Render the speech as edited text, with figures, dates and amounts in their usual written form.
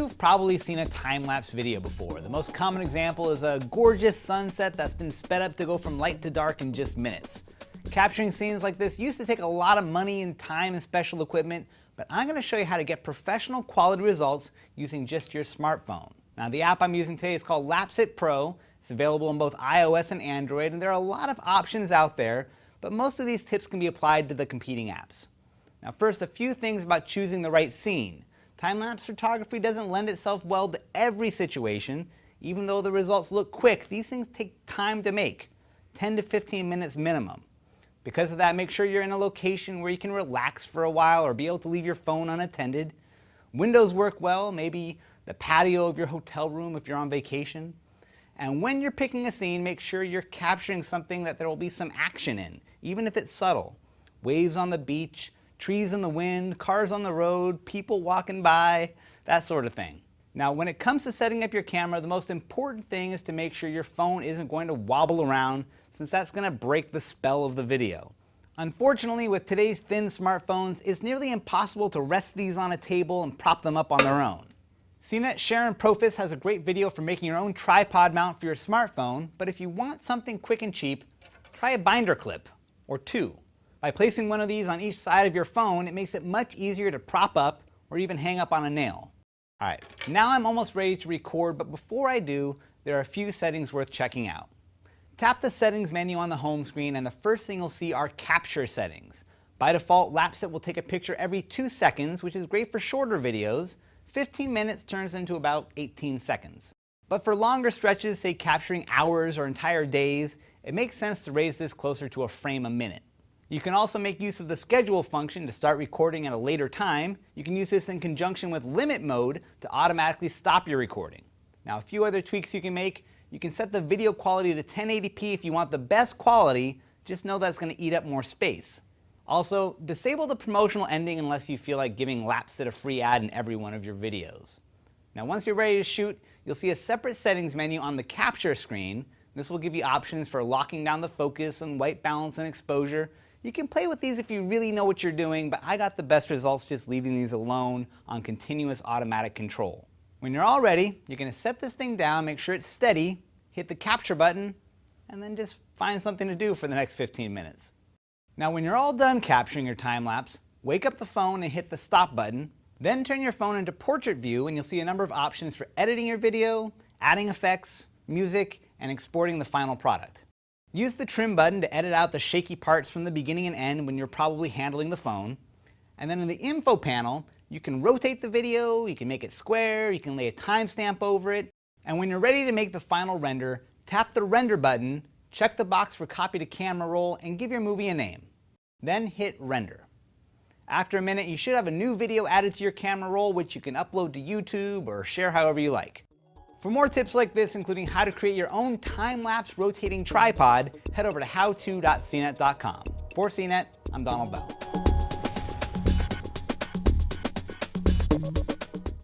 You've probably seen a time-lapse video before. The most common example is a gorgeous sunset that's been sped up to go from light to dark in just minutes. Capturing scenes like this used to take a lot of money and time and special equipment, but I'm going to show you how to get professional quality results using just your smartphone. Now, the app I'm using today is called Lapse Pro. It's available on both iOS and Android, and there are a lot of options out there, but most of these tips can be applied to the competing apps. Now, first, a few things about choosing the right scene. Time-lapse photography doesn't lend itself well to every situation. Even though the results look quick, these things take time to make, 10 to 15 minutes minimum. Because of that, make sure you're in a location where you can relax for a while or be able to leave your phone unattended. Windows work well, maybe the patio of your hotel room if you're on vacation. And when you're picking a scene, make sure you're capturing something that there will be some action in, even if it's subtle. Waves on the beach, trees in the wind, cars on the road, people walking by, that sort of thing. Now, when it comes to setting up your camera, the most important thing is to make sure your phone isn't going to wobble around, since that's going to break the spell of the video. Unfortunately, with today's thin smartphones, it's nearly impossible to rest these on a table and prop them up on their own. CNET Sharon Profis has a great video for making your own tripod mount for your smartphone, but if you want something quick and cheap, try a binder clip, or two. By placing one of these on each side of your phone, it makes it much easier to prop up or even hang up on a nail. Alright, now I'm almost ready to record, but before I do, there are a few settings worth checking out. Tap the settings menu on the home screen and the first thing you'll see are capture settings. By default, Lapse will take a picture every 2 seconds, which is great for shorter videos. 15 minutes turns into about 18 seconds. But for longer stretches, say capturing hours or entire days, it makes sense to raise this closer to a frame a minute. You can also make use of the schedule function to start recording at a later time. You can use this in conjunction with limit mode to automatically stop your recording. Now, a few other tweaks you can make. You can set the video quality to 1080p if you want the best quality, just know that's going to eat up more space. Also, disable the promotional ending unless you feel like giving Lapse a free ad in every one of your videos. Now, once you're ready to shoot, you'll see a separate settings menu on the capture screen. This will give you options for locking down the focus and white balance and exposure. You can play with these if you really know what you're doing, but I got the best results just leaving these alone on continuous automatic control. When you're all ready, you're going to set this thing down, make sure it's steady, hit the capture button, and then just find something to do for the next 15 minutes. Now, when you're all done capturing your time lapse, wake up the phone and hit the stop button, then turn your phone into portrait view and you'll see a number of options for editing your video, adding effects, music, and exporting the final product. Use the trim button to edit out the shaky parts from the beginning and end when you're probably handling the phone. And then in the info panel, you can rotate the video, you can make it square, you can lay a timestamp over it. And when you're ready to make the final render, tap the render button, check the box for copy to camera roll, and give your movie a name. Then hit render. After a minute, you should have a new video added to your camera roll, which you can upload to YouTube or share however you like. For more tips like this, including how to create your own time-lapse rotating tripod, head over to howto.cnet.com. For CNET, I'm Donald Bell.